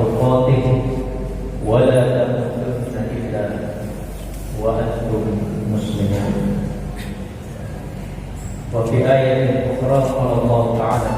tuqatih wa la tamutunna illa wa antum muslimun. Wa fi ayatin ukhra qala Allah ta'ala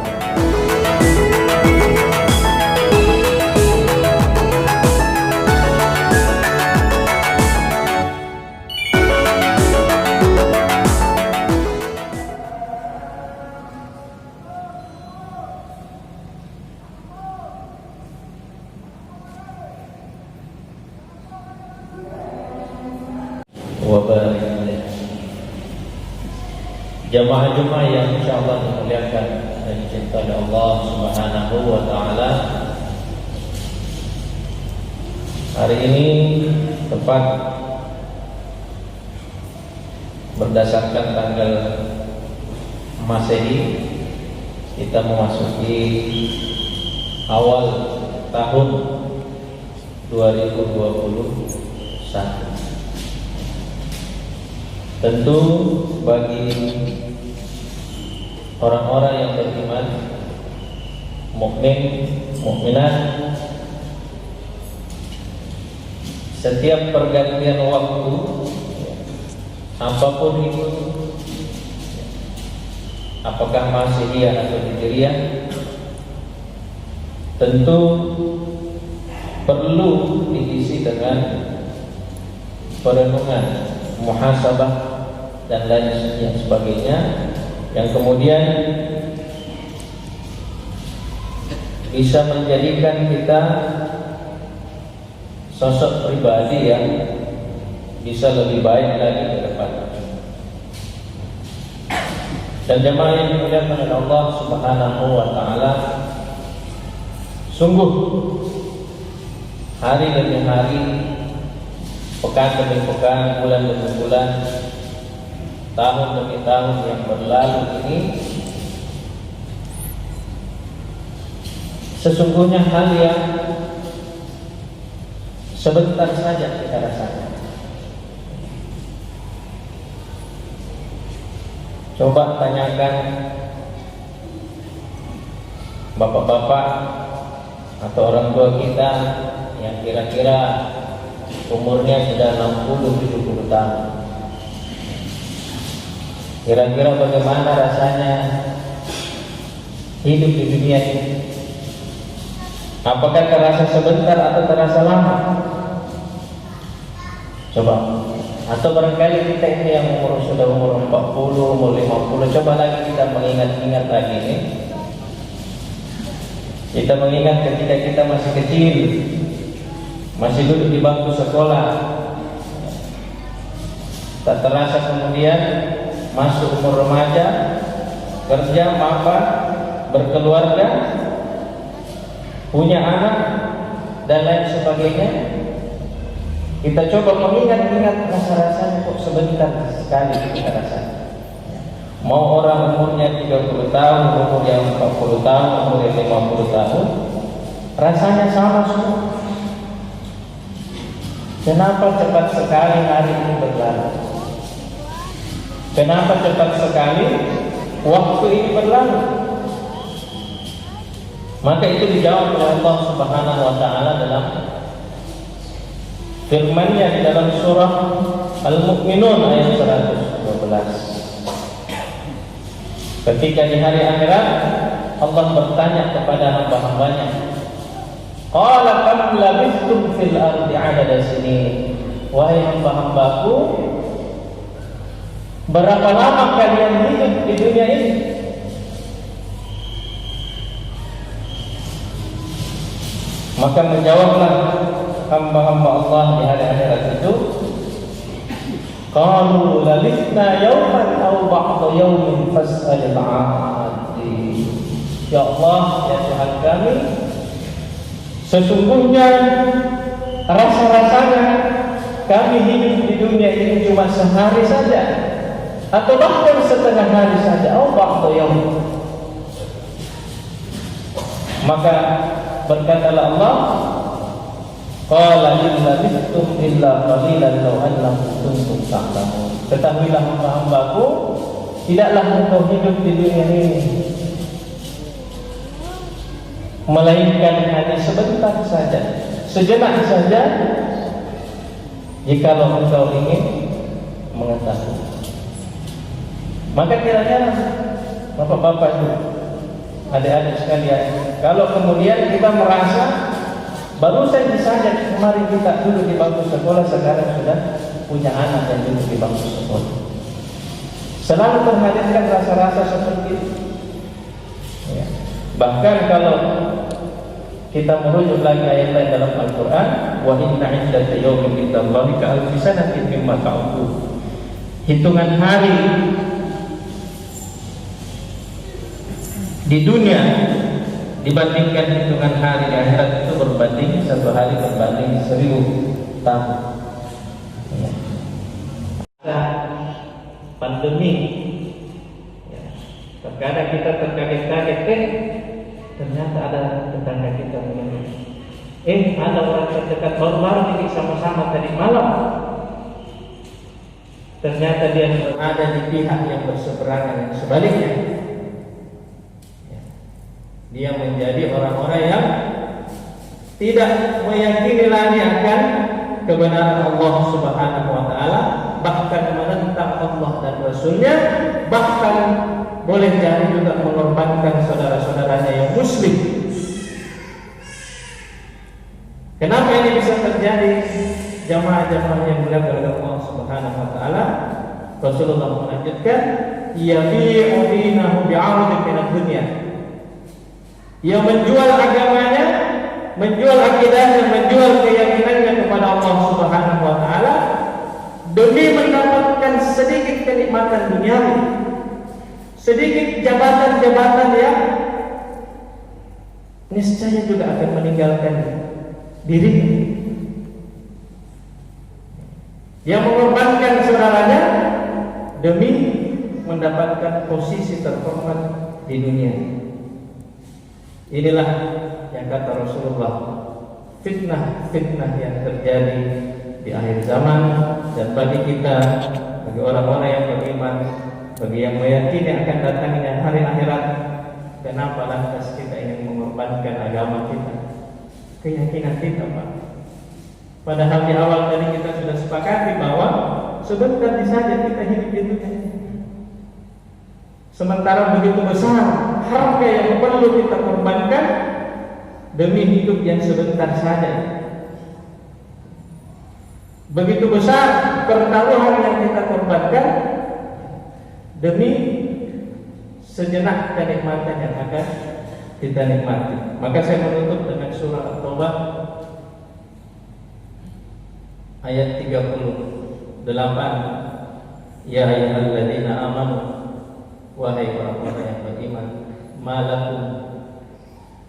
jamaah-jamaah yang insyaallah dimuliakan dan dicintai oleh Allah Subhanahu wa taala. Hari ini tepat berdasarkan tanggal Masehi, kita memasuki awal tahun 2021. Tentu bagi orang-orang yang beriman, mukmin, mukminat, setiap pergantian waktu apapun itu, apakah Masihiyah atau Hijriyah, tentu perlu diisi dengan perenungan, muhasabah dan lain sebagainya, yang kemudian bisa menjadikan kita sosok pribadi yang bisa lebih baik lagi ke depan. Dan jemaah yang dimuliakan oleh Allah Subhanahu wa taala, sungguh hari demi hari, pekan demi pekan, bulan demi bulan, tahun demi tahun yang berlalu ini sesungguhnya hal yang sebentar saja kita rasakan. Coba tanyakan bapak-bapak atau orang tua kita yang kira-kira umurnya sudah 60-70 tahun. Kira-kira bagaimana rasanya hidup di dunia ini? Apakah terasa sebentar atau terasa lama? Coba. Atau barangkali kita ini yang sudah umur 40, umur 50, coba lagi kita mengingat-ingat lagi ini. Kita mengingat ketika kita masih kecil, masih duduk di bangku sekolah, tak terasa kemudian masuk umur remaja, kerja, mapan, berkeluarga, punya anak dan lain sebagainya. Kita coba mengingat-ingat masa rasanya kok sebentar sekali kita rasakan. Mau orang umurnya 30 tahun, umur yang 40 tahun, umur yang 50 tahun, rasanya sama semua. Kenapa cepat sekali hari ini berlalu? Kenapa cepat sekali waktu ini berlalu? Maka itu dijawab oleh Allah Subhanahu wa taala dalam firman-Nya di dalam surah Al-Mu'minun ayat 112. Ketika di hari akhirat Allah bertanya kepada hamba-hambanya, qala kam labithtum fil ardi 'adada sinin. Wahai hamba-hambaku, berapa lama kalian hidup di dunia ini? Maka menjawablah hamba-hamba Allah di hari akhirat itu, qalu labithna yawman aw ba'da yawmin fas'alil 'adi. Ya Allah, ya Tuhan kami, sesungguhnya rasa-rasanya kami hidup di dunia ini cuma sehari saja, atau bahkan setengah hari saja. Oh, ba'da yaum. Maka berkatalah Allah, qala illa bistum illa qalilan law annakum kuntum ta'lamun. Ketahuilah hamba-hambaku, tidaklah engkau hidup di dunia ini melainkan hanya sebentar saja, sejenak saja. Jikalau engkau ingin mengetahui, maka kira-kira bapak-bapak itu, adik-adik sekalian, kalau kemudian kita merasa barusan saja kemarin kita duduk di bangku sekolah, sekarang sudah punya anak yang duduk di bangku sekolah, selalu terhadirkan rasa-rasa seperti itu. Ya. Bahkan kalau kita merujuk lagi ayat lain dalam Al-Quran, wa inna iddata yawmin indallahi ka alfi sanatin mimma ta'udun. Hitungan hari di dunia dibandingkan hitungan hari di akhirat itu berbanding, satu hari berbanding 1000 tahun. Ya. Pandemi, ya. Terkadang kita terkaget-kaget, ternyata ada tetangga kita meninggal. Ada orang terdekat baru-baru ini sama-sama tadi malam. Ternyata dia ada di pihak yang berseberangan dan sebaliknya. Dia menjadi orang-orang yang tidak meyakini lagi akan kebenaran Allah Subhanahu wa taala, bahkan menentang Allah dan Rasulnya, bahkan boleh jadi juga mengorbankan saudara-saudaranya yang muslim. Kenapa ini bisa terjadi? Jamaah-jamaah yang mulia oleh Allah Subhanahu wa taala, Rasulullah melanjutkan, yabi'u dinahu bi'aradin minad dunya. Ia menjual agamanya, menjual akidahnya, menjual keyakinannya kepada Allah Subhanahu wa taala demi mendapatkan sedikit kenikmatan duniawi, sedikit jabatan-jabatan yang niscaya juga akan meninggalkan dirinya. Dia mengorbankan saudaranya demi mendapatkan posisi terhormat di dunia. Inilah yang kata Rasulullah, fitnah-fitnah yang terjadi di akhir zaman. Dan bagi kita, bagi orang-orang yang beriman, bagi yang meyakini akan datangnya hari akhirat, kenapa lantas kita ingin mengorbankan agama kita, keyakinan kita, Pak? Padahal di awal tadi kita sudah sepakati bahwa sebentar saja kita hidup di dunia. Sementara begitu besar harga yang perlu kita korbankan demi hidup yang sebentar saja. Begitu besar pertaruhan yang kita korbankan demi sejenak kenikmatan yang akan kita nikmati. Maka saya menutup dengan surah At-Taubah ayat 38. Ya ayyuhalladzina amanu, wahai orang-orang yang beriman, malakum,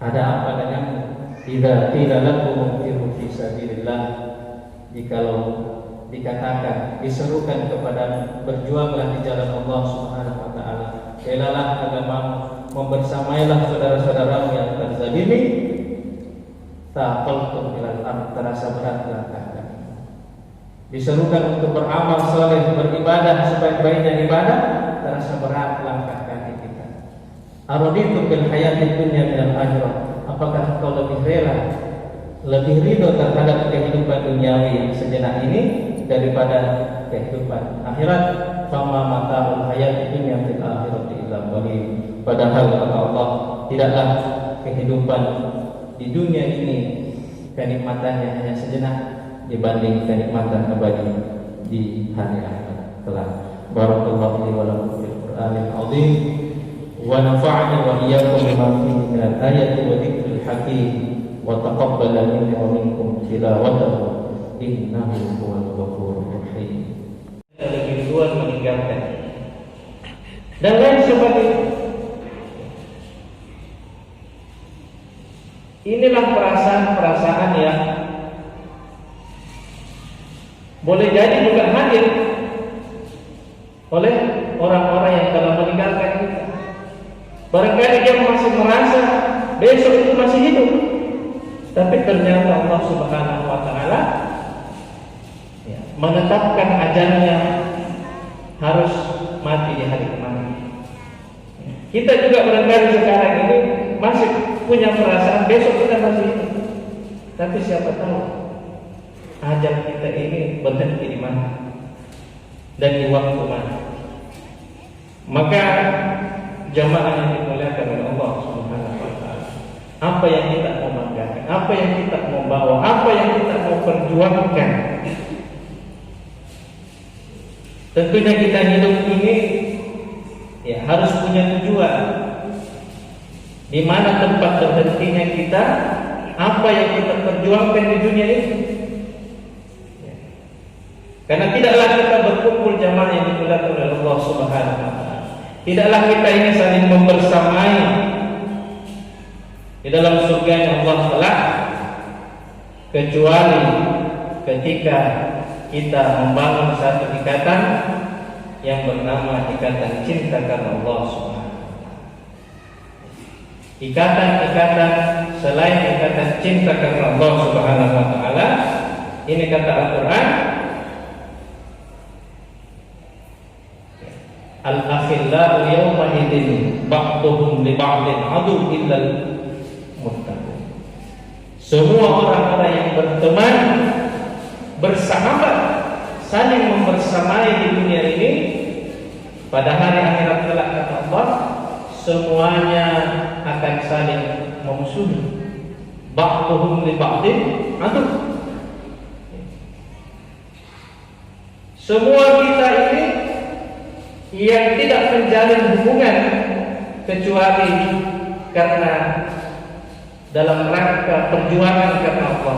ada apa denganmu, idza qila lakum infiru fi sabilillah, jikalau dikatakan, diserukan kepada berjuanglah di jalan Allah Subhanahu wa taala, belalah agamamu, membersamailah saudara-saudaramu yang terzalimi, taqaltum ilal ard, terasa berat langkah. Diserukan untuk beramal saleh, beribadah sebaik-baiknya ibadah, terasa berat langkah kaki kita. Araditu bil hayatid dunya minal akhirah, apakah kau lebih rela, lebih ridho terhadap kehidupan duniawi yang sejenak ini daripada kehidupan akhirat? Fama mata'ul hayatid dunya fil akhirati illa qalil. Padahal kata Allah, tidaklah kehidupan di dunia ini kenikmatannya hanya sejenak dibanding kenikmatan abadi di hari akhirat kelak. Barakallahu li wa lakum fil Qur'anil azim wa nafa'ani wa iyyakum bima fihi min al-ayati wa dzikril hakim wa taqabbala minni wa minkum tilawatahu innahu huwal ghafurur rahim. Lebih duluan meninggalkan dan lain sebagainya. Inilah perasaan-perasaan yang boleh jadi juga hadir oleh orang-orang yang telah meninggalkan kita. Barangkali dia masih merasa besok itu masih hidup, tapi ternyata Allah Subhanahu wa taala menetapkan ajalnya harus mati di hari kemarin. Kita juga barangkali sekarang ini masih punya perasaan besok kita masih hidup. Tapi siapa tahu ajal kita ini berhenti di mana dan di waktu mana. Maka jamaah yang dimuliakan oleh Allah Subhanahu wa taala, apa yang kita mau banggakan, apa yang kita mau bawa, apa yang kita mau perjuangkan. Tentunya kita hidup ini ya harus punya tujuan. Di mana tempat berhentinya kita, apa yang kita perjuangkan di dunia ini. Ya. Karena tidaklah kita berkumpul jamaah yang dimuliakan oleh Allah Subhanahu wa taala, tidaklah kita ini saling membersamai di dalam surga yang Allah telah, kecuali ketika kita membangun satu ikatan yang bernama ikatan cinta karena Allah Subhanahu. Ikatan-ikatan selain ikatan cinta karena Allah Subhanahu wa taala, ini kata Al-Qur'an, al-akhillau yawma idzin ba'dhum li ba'din adu illal muttaqin. Semua orang-orang yang berteman, bersahabat, saling membersamai di dunia ini, pada hari akhirat kelak kata Allah, semuanya akan saling memusuhi. Ba'dhum li ba'din adu. Semua kita ini yang tidak menjalin hubungan kecuali karena dalam rangka perjuangan karena Allah,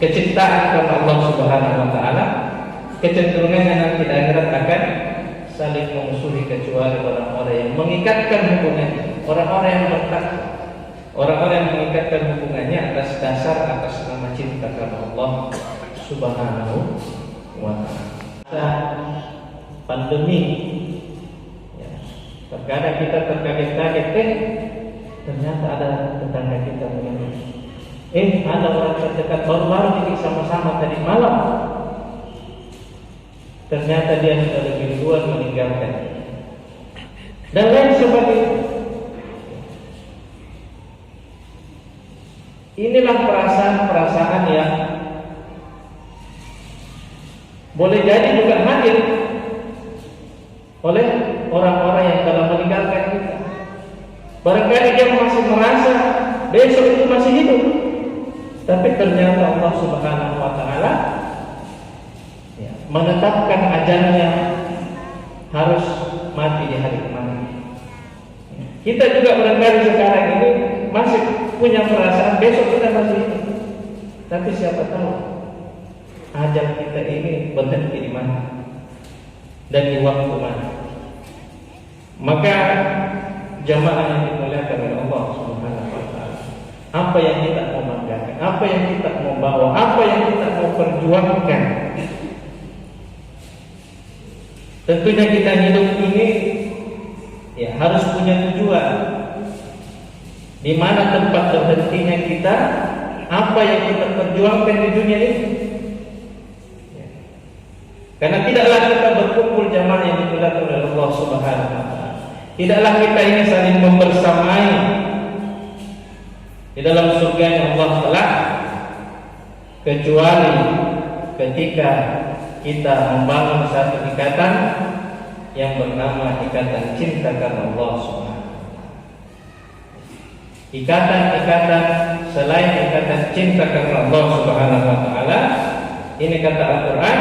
kecintaan karena Allah Subhanahu wa taala, kecenderungannya nanti di akhirat akan saling memusuhi kecuali orang-orang yang mengikatkan hubungannya, orang-orang yang bertakwa, orang-orang yang mengikatkan hubungannya atas dasar atas nama cinta karena Allah Subhanahu wa taala. Pandemi, ya, terkadang kita terkaget-kaget, ternyata ada tetangga kita begini. Ada orang terdekat baru-baru ini sama-sama tadi malam. Ternyata dia sudah lebih duluan meninggalkan. Dan lain sebagainya. Inilah perasaan-perasaan yang boleh jadi juga hadir oleh orang-orang yang telah meninggalkan kita. Barangkali dia masih merasa besok itu masih hidup, tapi ternyata Allah Subhanahu wa taala menetapkan ajalnya harus mati di hari kemarin. Kita juga barangkali sekarang ini masih punya perasaan besok kita masih hidup, tapi siapa tahu ajal kita ini berhenti di mana dan di waktu mana. Maka jamaah yang dimuliakan oleh Allah Subhanahu wa taala, apa yang kita mau banggakan, apa yang kita mau bawa, apa yang kita mau perjuangkan. Tentunya kita hidup ini ya harus punya tujuan. Di mana tempat berhentinya kita, apa yang kita perjuangkan di dunia ini. Ya. Karena tidaklah kita berkumpul jamaah yang dimuliakan oleh Allah Subhanahu wa taala, tidaklah kita ini saling membersamai di dalam surga yang Allah telah, kecuali ketika kita membangun satu ikatan yang bernama ikatan cinta karena Allah Subhanahu. Ikatan-ikatan selain ikatan cinta karena Allah Subhanahu wa taala, ini kata Al-Qur'an,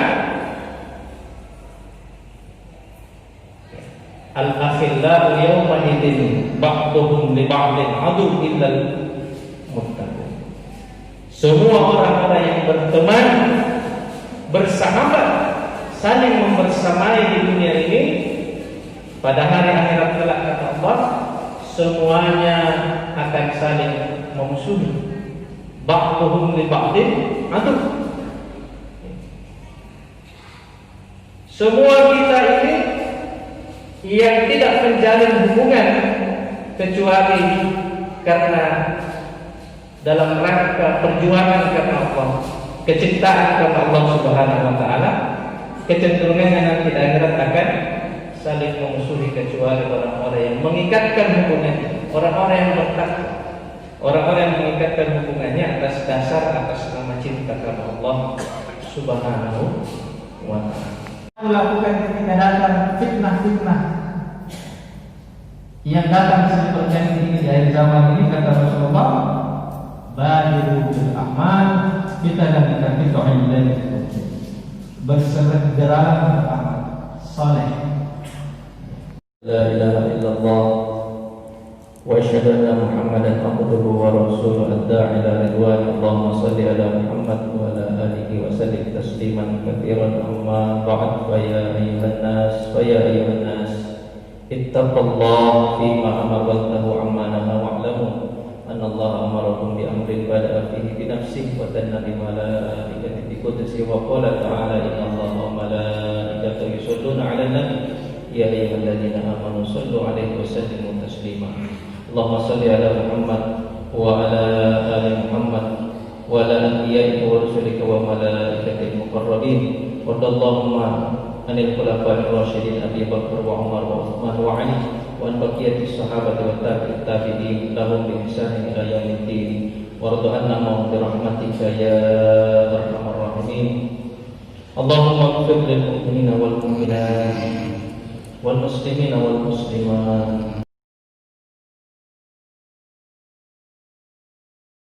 al-akhillau yawma idzin ba'dhum li ba'din adu illal muttaqin. Semua orang-orang yang berteman, bersahabat, saling membersamai di dunia ini, pada hari akhirat kelak kata Allah, semuanya akan saling memusuhi. Ba'dhum li ba'din adu. Semua kita ini yang tidak menjalin hubungan kecuali karena dalam rangka perjuangan karena Allah, kecintaan karena Allah Subhanahu wa taala, kecenderungannya nanti di akhirat akan saling memusuhi kecuali orang-orang yang mengikatkan hubungannya, orang-orang yang bertakwa, Orang-orang yang mengikatkan hubungannya atas dasar atas nama cinta karena Allah Subhanahu wa ta'ala. Melakukan ketika datang fitnah-fitnah yang datang seperti ini di akhir zaman ini, kata Rasulullah, badiru bil a'mal, kita dan kita bersegeralah beramal saleh. La ilaha illallah wa asyhadu anna Muhammadan abduhu wa rasuluhu ad-da'i ila ridwan. Allahumma shalli ala Muhammad wa ala alihi wa sallim tasliman katsiran. Amma ba'd, fa ya ayyuhan nas ittaqullaha fima amartahu amma nahaa wa'lamu anna Allah amarakum bi amrin bada'a fihi bi nafsihi wa tanna bi malaikatihi bi qudsihi wa qala ta'ala inna Allaha wa malaikatahu yusholluna 'alan nabi ya ayyuhalladzina amanu shallu 'alaihi wa sallimu taslima. Allahumma shalli ala Muhammad wa ala ali Muhammad wa ala anbiya'ika wa rusulika wa malaikatil muqarrabin. Allahumma anil khulafa'ir rasyidin Abi Bakar wa Umar wa Utsman wa Ali wa an baqiyatis sahabati wa tabi'in lahum bi ihsan ila yaumiddin. Warḍa 'anna bi rahmatika ya arhamar rahimin. Allahumma ighfir lil mu'minina wal mu'minat wal muslimina wal muslimat